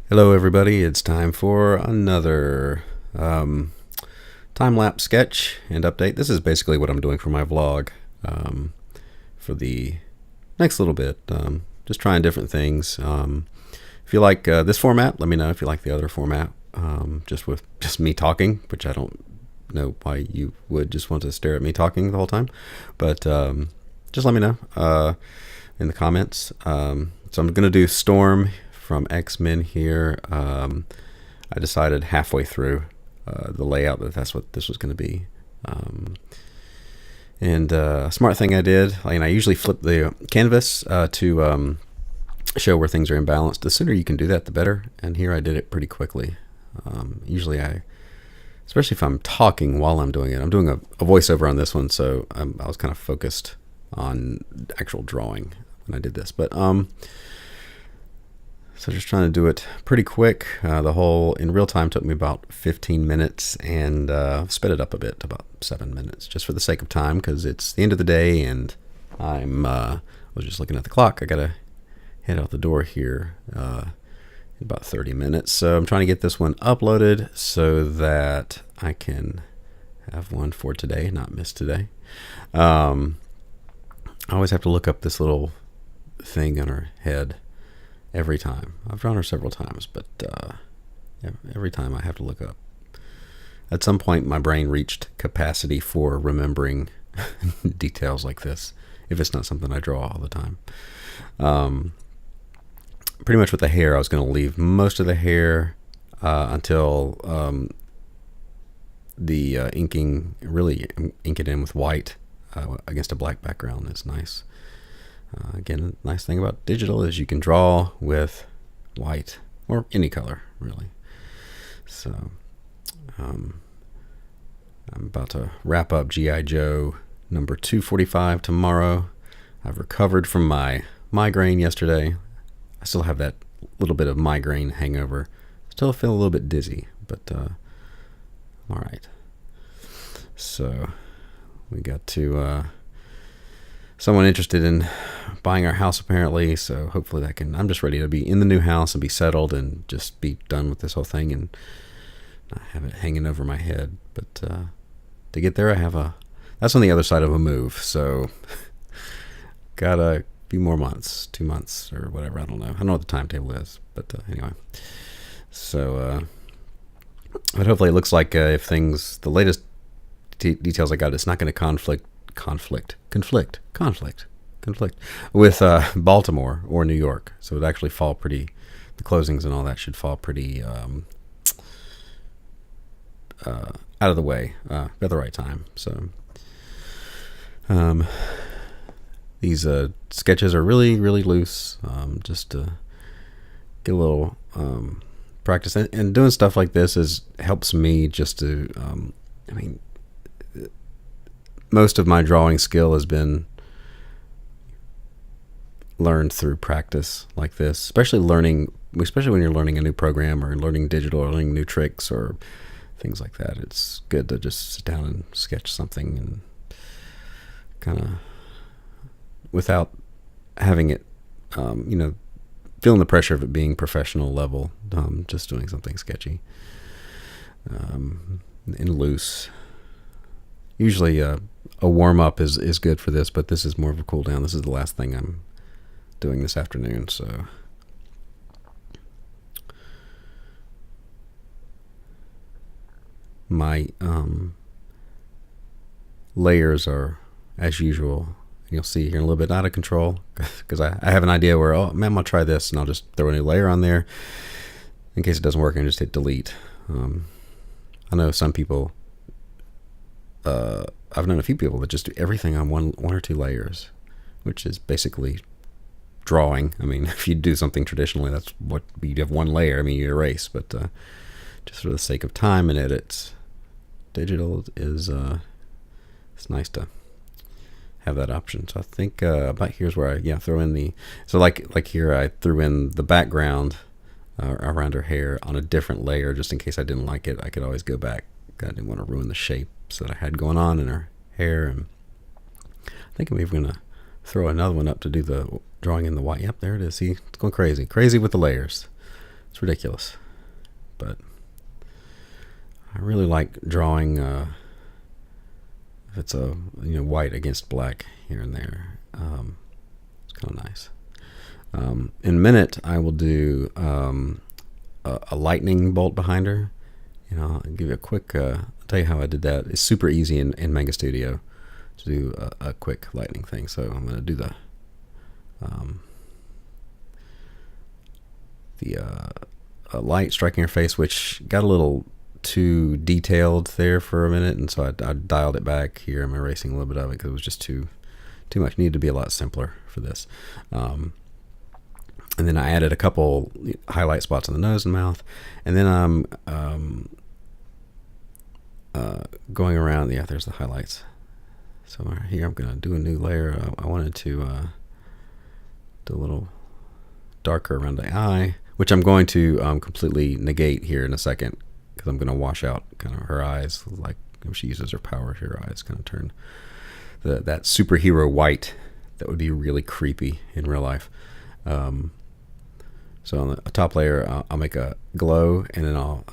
Hello everybody, it's time for another time-lapse sketch and update. This is basically what I'm doing for my vlog for the next little bit. Just trying different things. If you like this format, let me know. If you like the other format, just me talking, which I don't know why you would just want to stare at me talking the whole time, but just let me know in the comments. So I'm gonna do Storm from X-Men here. I decided halfway through the layout that that's what this was going to be. And a smart thing I did, and I usually flip the canvas to show where things are imbalanced. The sooner you can do that, the better. And here I did it pretty quickly. Usually especially if I'm talking while I'm doing it. I'm doing a voiceover on this one, so I was kind of focused on actual drawing when I did this. But so just trying to do it pretty quick. The whole in real time took me about 15 minutes, and sped it up a bit to about 7 minutes, just for the sake of time, because it's the end of the day, and I was just looking at the clock. I gotta head out the door here in about 30 minutes. So I'm trying to get this one uploaded so that I can have one for today, not miss today. I always have to look up this little thing on her head. Every time. I've drawn her several times, but every time I have to look up. At some point, my brain reached capacity for remembering details like this, if it's not something I draw all the time. Pretty much with the hair, I was going to leave most of the hair until the inking, really ink it in with white against a black background is nice. Again, nice thing about digital is you can draw with white or any color, really. So I'm about to wrap up G.I. Joe number 245 tomorrow. I've recovered from my migraine yesterday. I still have that little bit of migraine hangover. Still feel a little bit dizzy, but I'm all right. So we got to someone interested in buying our house apparently, so hopefully that can, I'm just ready to be in the new house and be settled and just be done with this whole thing and not have it hanging over my head. But to get there, that's on the other side of a move, so got a few more months, 2 months or whatever, I don't know what the timetable is, but anyway. So but hopefully it looks like if things, the latest details I got, it's not going to conflict with Baltimore or New York. So it'd actually fall pretty, the closings and all that should fall pretty out of the way at the right time. So these sketches are really, really loose, just to get a little practice. And doing stuff like this helps me just to, I mean, most of my drawing skill has been learned through practice like this, especially when you're learning a new program or learning digital or learning new tricks or things like that. It's good to just sit down and sketch something and kind of without having it, feeling the pressure of it being professional level, just doing something sketchy and loose. Usually a warm-up is good for this, but this is more of a cool down. This is the last thing I'm doing this afternoon, so my layers are, as usual, you'll see here in a little bit out of control, because I have an idea where, oh man, I'm gonna try this, and I'll just throw a new layer on there in case it doesn't work, and just hit delete. I know some people, I've known a few people that just do everything on one or two layers, which is basically drawing. I mean, if you do something traditionally, that's what you have, one layer. I mean, you erase, but just for the sake of time and edits, digital is it's nice to have that option. So I think about here's where I throw in the, so like here I threw in the background around her hair on a different layer just in case I didn't like it. I could always go back. I didn't want to ruin the shapes that I had going on in her hair. And I think I'm even gonna throw another one up to do the drawing in the white. Yep, there it is. See, it's going crazy with the layers. It's ridiculous, but I really like drawing if it's a white against black here and there. It's kind of nice. In a minute, I will do a lightning bolt behind her. I'll give you a quick. I'll tell you how I did that. It's super easy in Manga Studio to do a quick lightning thing. So I'm going to do the light striking her face, which got a little too detailed there for a minute, and so I dialed it back here. I'm erasing a little bit of it because it was just too much. It needed to be a lot simpler for this. And then I added a couple highlight spots on the nose and mouth, and then I'm going around. Yeah, there's the highlights. So right here I'm going to do a new layer. I wanted to do a little darker around the eye, which I'm going to completely negate here in a second, because I'm going to wash out kind of her eyes, like if she uses her power, her eyes kind of turn that superhero white that would be really creepy in real life. So on the top layer, I'll make a glow, and then I'll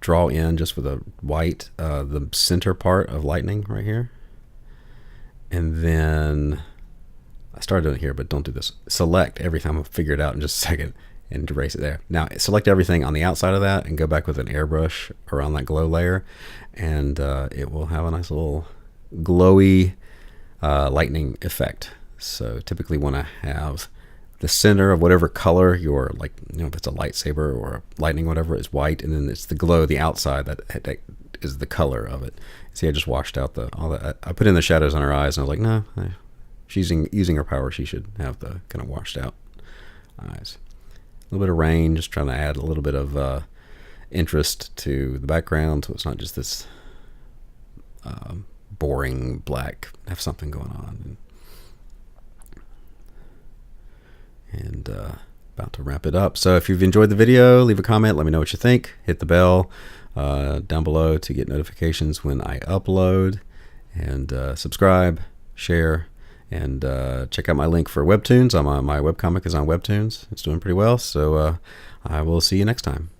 draw in just with a white the center part of lightning right here. And then I started doing it here, but don't do this. Select everything. I'll figure it out in just a second and erase it there. Now select everything on the outside of that and go back with an airbrush around that glow layer, and it will have a nice little glowy lightning effect. So typically when I have the center of whatever color your, like, if it's a lightsaber or a lightning, whatever, is white, and then it's the glow, the outside, that is the color of it. See, I just washed out all that. I put in the shadows on her eyes, and I was like, no, she's using her power. She should have the kind of washed out eyes. A little bit of rain, just trying to add a little bit of interest to the background, so it's not just this boring black. Have something going on. And about to wrap it up. So if you've enjoyed the video, leave a comment, let me know what you think. Hit the bell down below to get notifications when I upload, and subscribe, share, and check out my link for Webtoons. My webcomic is on Webtoons. It's doing pretty well, so I will see you next time.